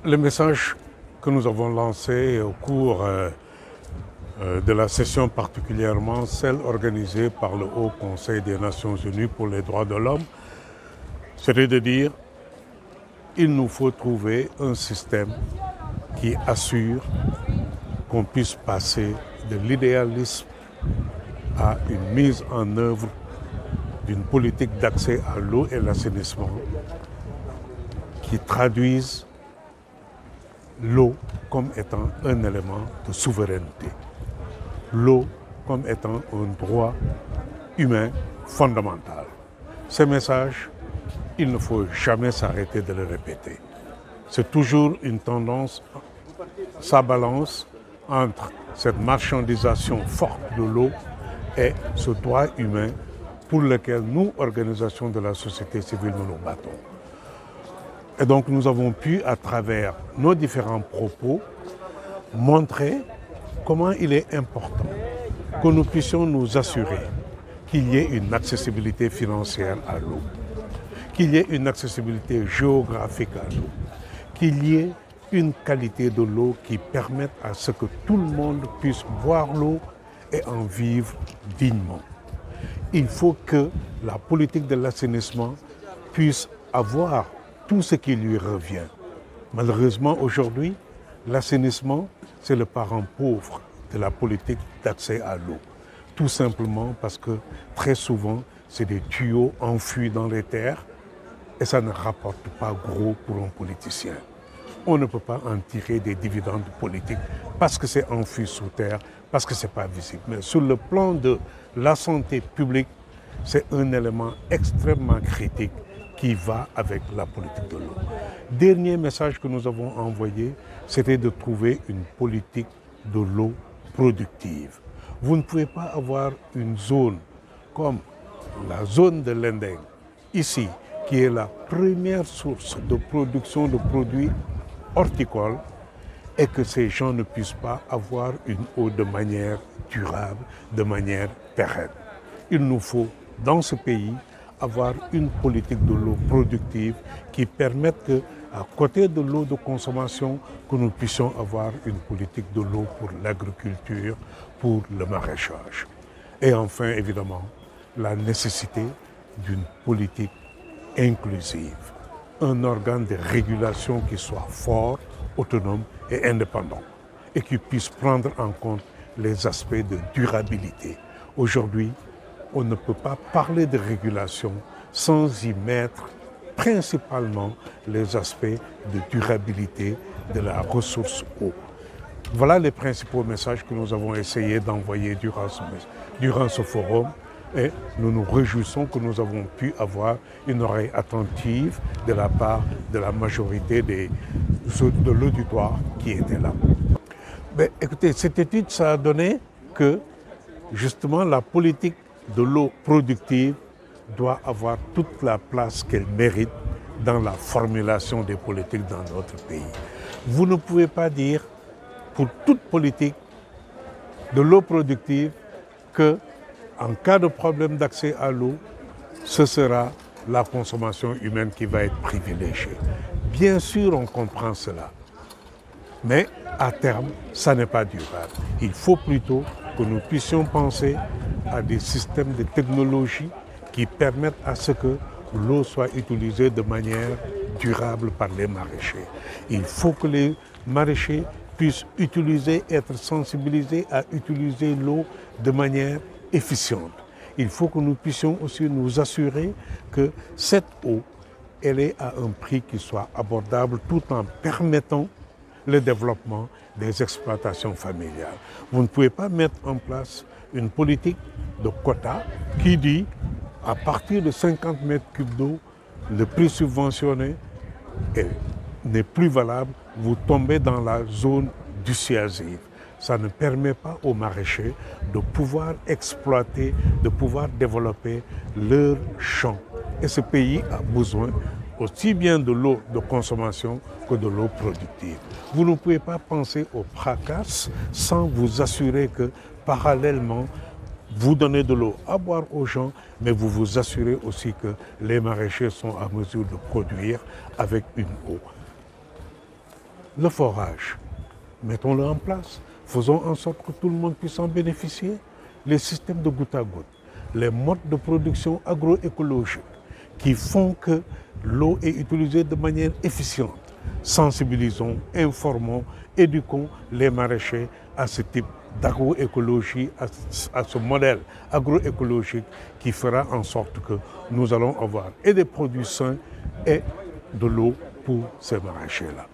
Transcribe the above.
Le message que nous avons lancé au cours de la session, particulièrement celle organisée par le Haut Conseil des Nations Unies pour les droits de l'homme, c'était de dire qu'il nous faut trouver un système qui assure qu'on puisse passer de l'idéalisme à une mise en œuvre d'une politique d'accès à l'eau et l'assainissement qui traduise l'eau comme étant un élément de souveraineté, l'eau comme étant un droit humain fondamental. Ce message, il ne faut jamais s'arrêter de le répéter. C'est toujours une tendance, ça balance entre cette marchandisation forte de l'eau et ce droit humain pour lequel nous, organisations de la société civile, nous nous battons. Et donc nous avons pu, à travers nos différents propos, montrer comment il est important que nous puissions nous assurer qu'il y ait une accessibilité financière à l'eau, qu'il y ait une accessibilité géographique à l'eau, qu'il y ait une qualité de l'eau qui permette à ce que tout le monde puisse boire l'eau et en vivre dignement. Il faut que la politique de l'assainissement puisse avoir tout ce qui lui revient. Malheureusement, aujourd'hui, l'assainissement, c'est le parent pauvre de la politique d'accès à l'eau. Tout simplement parce que très souvent, c'est des tuyaux enfouis dans les terres et ça ne rapporte pas gros pour un politicien. On ne peut pas en tirer des dividendes politiques parce que c'est enfoui sous terre, parce que ce n'est pas visible. Mais sur le plan de la santé publique, c'est un élément extrêmement critique qui va avec la politique de l'eau. Dernier message que nous avons envoyé, c'était de trouver une politique de l'eau productive. Vous ne pouvez pas avoir une zone comme la zone de l'Indeng, ici, qui est la première source de production de produits horticoles, et que ces gens ne puissent pas avoir une eau de manière durable, de manière pérenne. Il nous faut, dans ce pays, avoir une politique de l'eau productive qui permette que, à côté de l'eau de consommation, que nous puissions avoir une politique de l'eau pour l'agriculture, pour le maraîchage. Et enfin, évidemment, la nécessité d'une politique inclusive, un organe de régulation qui soit fort, autonome et indépendant et qui puisse prendre en compte les aspects de durabilité. Aujourd'hui, on ne peut pas parler de régulation sans y mettre principalement les aspects de durabilité de la ressource eau. Voilà les principaux messages que nous avons essayé d'envoyer durant ce forum et nous nous réjouissons que nous avons pu avoir une oreille attentive de la part de la majorité de l'auditoire qui était là. Mais écoutez, cette étude, ça a donné que justement la politique de l'eau productive doit avoir toute la place qu'elle mérite dans la formulation des politiques dans notre pays. Vous ne pouvez pas dire pour toute politique de l'eau productive que en cas de problème d'accès à l'eau, ce sera la consommation humaine qui va être privilégiée. Bien sûr, on comprend cela, mais à terme, ça n'est pas durable. Il faut plutôt que nous puissions penser à des systèmes de technologie qui permettent à ce que l'eau soit utilisée de manière durable par les maraîchers. Il faut que les maraîchers puissent être sensibilisés à utiliser l'eau de manière efficiente. Il faut que nous puissions aussi nous assurer que cette eau, elle est à un prix qui soit abordable tout en permettant le développement des exploitations familiales. Vous ne pouvez pas mettre en place une politique de quotas qui dit à partir de 50 mètres cubes d'eau, le prix subventionné n'est plus valable, vous tombez dans la zone dissuasive. Ça ne permet pas aux maraîchers de pouvoir exploiter, de pouvoir développer leurs champs. Et ce pays a besoin aussi bien de l'eau de consommation que de l'eau productive. Vous ne pouvez pas penser au PRACAS sans vous assurer que parallèlement, vous donnez de l'eau à boire aux gens, mais vous vous assurez aussi que les maraîchers sont en mesure de produire avec une eau Le forage, mettons-le en place. Faisons en sorte que tout le monde puisse en bénéficier. Les systèmes de goutte à goutte, les modes de production agroécologique qui font que l'eau est utilisée de manière efficiente. Sensibilisons, informons, éduquons les maraîchers à ce type d'agroécologie, à ce modèle agroécologique qui fera en sorte que nous allons avoir et des produits sains et de l'eau pour ces maraîchers-là.